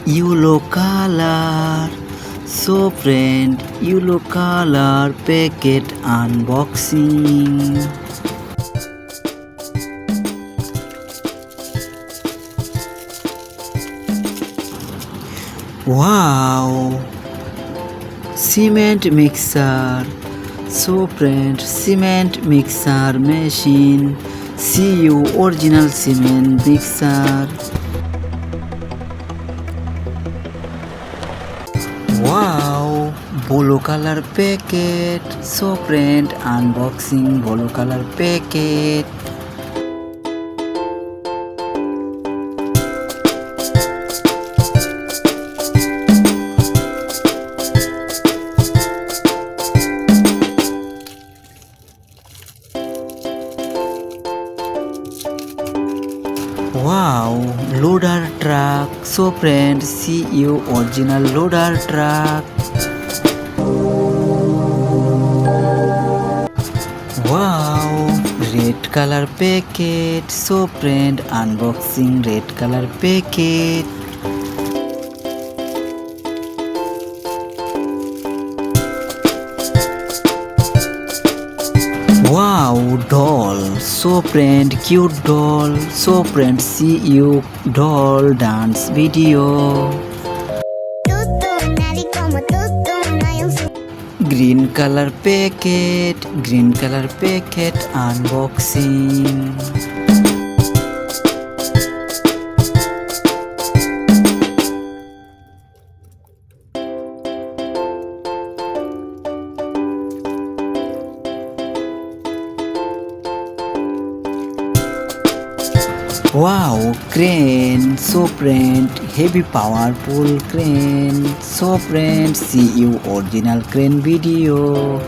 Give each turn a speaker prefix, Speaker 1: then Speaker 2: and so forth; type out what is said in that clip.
Speaker 1: yellow color. So friend, yellow color packet unboxing. Wow, cement mixer. So friend, cement mixer machine. See you original cement mixer. Wow, blue color packet. So friend, unboxing blue color packet. Wow, loader truck. So friend, see you original loader truck. Wow, red color packet. So friend, unboxing red color packet. Wow, doll. So friend, cute doll. So friend, see you doll dance video. Green color packet. Green color packet unboxing. Wow, crane. So friend, heavy powerful crane. So friend, see you original crane video.